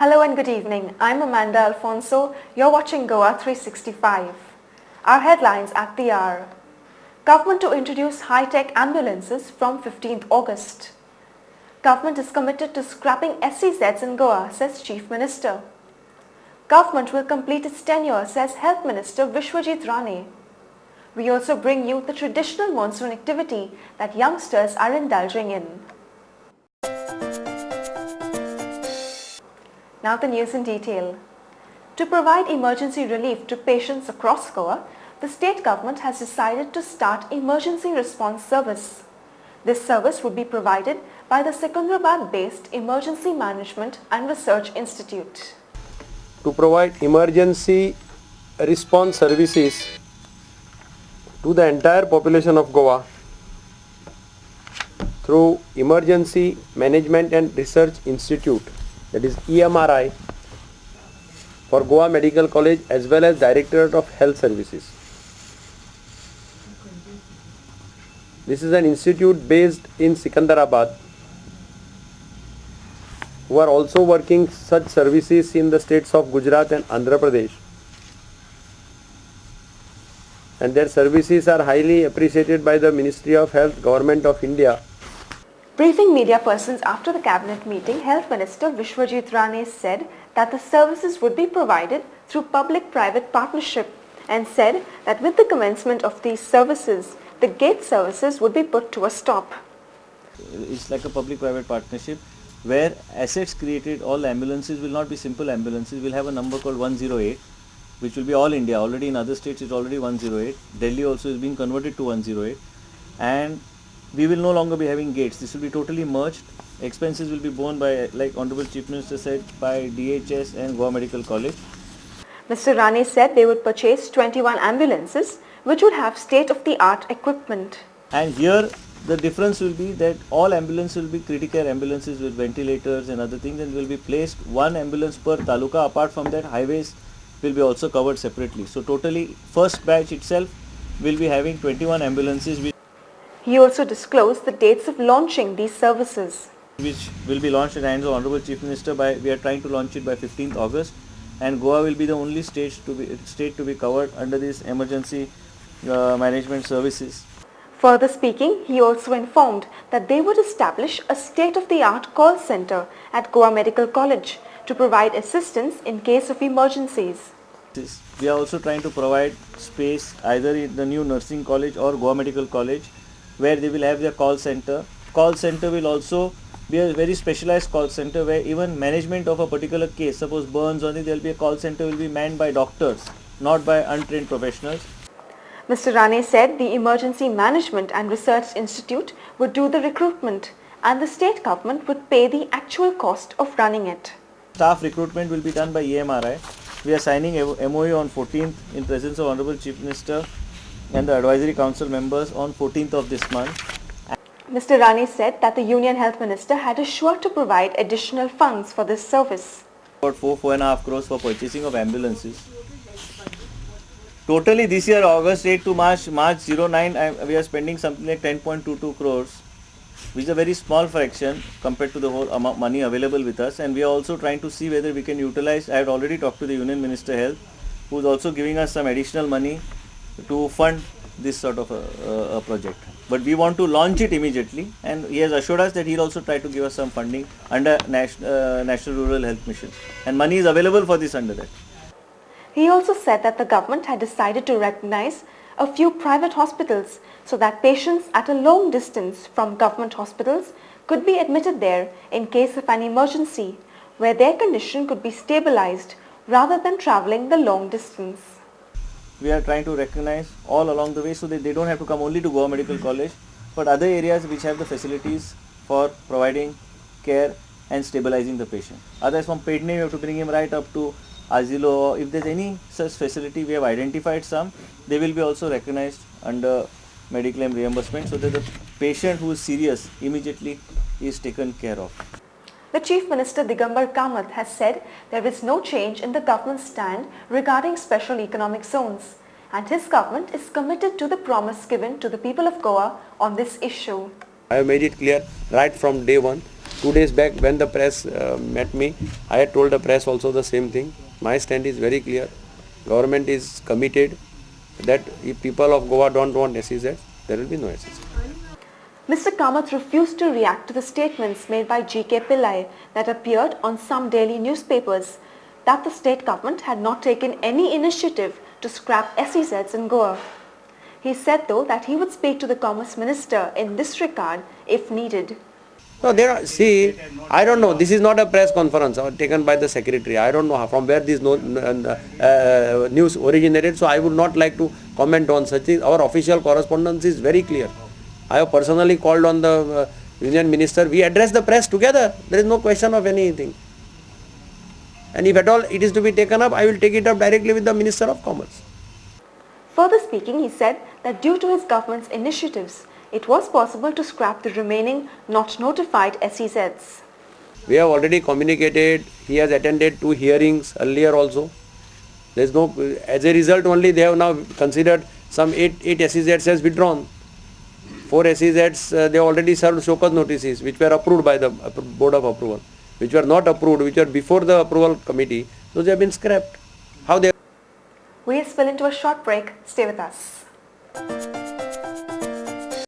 Hello and good evening. I'm Amanda Alfonso. You're watching Goa 365. Our headlines at the hour. Government to introduce high-tech ambulances from 15th August. Government is committed to scrapping SEZs in Goa, says Chief Minister. Government will complete its tenure, says Health Minister Vishwajit Rane. We also bring you the traditional monsoon activity that youngsters are indulging in. Now the news in detail. To provide emergency relief to patients across Goa, the state government has decided to start emergency response service. This service would be provided by the Secunderabad-based Emergency Management and Research Institute. To provide emergency response services to the entire population of Goa through Emergency Management and Research Institute, that is EMRI, for Goa Medical College as well as Directorate of Health Services. This is an institute based in Secunderabad who are also working such services in the states of Gujarat and Andhra Pradesh, and their services are highly appreciated by the Ministry of Health, Government of India. Briefing media persons after the cabinet meeting, Health Minister Vishwajit Rane said that the services would be provided through public-private partnership and said that with the commencement of these services, the gate services would be put to a stop. It's like a public-private partnership where assets created, all ambulances will not be simple ambulances, will have a number called 108, which will be all India. Already in other states it's already 108. Delhi also is being converted to 108, and we will no longer be having gates. This will be totally merged. Expenses will be borne by, like Honorable Chief Minister said, by DHS and Goa Medical College. Mr. Rane said they would purchase 21 ambulances which would have state-of-the-art equipment. And here the difference will be that all ambulances will be critical care ambulances with ventilators and other things, and will be placed one ambulance per taluka. Apart from that, highways will be also covered separately. So totally first batch itself will be having 21 ambulances. He also disclosed the dates of launching these services, which will be launched at the hands of Honorable Chief Minister we are trying to launch it by 15th August, and Goa will be the only state to be covered under this emergency management services. Further speaking, he also informed that they would establish a state-of-the-art call center at Goa Medical College to provide assistance in case of emergencies. We are also trying to provide space either in the new nursing college or Goa Medical College, where they will have their call center. Call center will also be a very specialized call center where even management of a particular case, suppose burns only, there will be a call center will be manned by doctors, not by untrained professionals. Mr. Rane said the Emergency Management and Research Institute would do the recruitment and the state government would pay the actual cost of running it. Staff recruitment will be done by EMRI. We are signing a MOU on 14th in presence of Honorable Chief Minister and the Advisory Council members on 14th of this month. Mr. Rane said that the Union Health Minister had assured to provide additional funds for this service. About 4.5 crores for purchasing of ambulances. Totally this year, August 8 to March 09, we are spending something like 10.22 crores, which is a very small fraction compared to the whole amount money available with us. And we are also trying to see whether we can utilize. I had already talked to the Union Minister Health, who is also giving us some additional money to fund this sort of a project. But we want to launch it immediately, and he has assured us that he will also try to give us some funding under National Rural Health Mission, and money is available for this under that. He also said that the government had decided to recognize a few private hospitals so that patients at a long distance from government hospitals could be admitted there in case of an emergency, where their condition could be stabilized rather than travelling the long distance. We are trying to recognize all along the way so that they don't have to come only to Goa Medical College, but other areas which have the facilities for providing care and stabilizing the patient. Otherwise, from Pedne we have to bring him right up to Azilo. If there is any such facility, we have identified some, they will be also recognized under Mediclaim reimbursement, so that the patient who is serious immediately is taken care of. The Chief Minister Digambar Kamath has said there is no change in the government's stand regarding special economic zones, and his government is committed to the promise given to the people of Goa on this issue. I have made it clear right from day one 2 days back when the press met me, I had told the press also the same thing. My stand is very clear. Government is committed that if people of Goa don't want SEZ, there will be no SEZ. Mr. Kamath refused to react to the statements made by G.K. Pillai that appeared on some daily newspapers that the state government had not taken any initiative to scrap SEZs in Goa. He said though that he would speak to the Commerce Minister in this regard if needed. No, see, I don't know, this is not a press conference taken by the secretary. I don't know from where this news originated, so I would not like to comment on such things. Our official correspondence is very clear. I have personally called on the Union Minister. We address the press together. There is no question of anything. And if at all it is to be taken up, I will take it up directly with the Minister of Commerce. Further speaking, he said that due to his government's initiatives, it was possible to scrap the remaining not notified SEZs. We have already communicated. He has attended 2 hearings earlier also. There is no, as a result only they have now considered some 8 SEZs as withdrawn. 4 SEZs they already served show-cause notices which were approved by the Board of Approval. Which were not approved, which were before the approval committee, those have been scrapped. How they? We spill into a short break. Stay with us.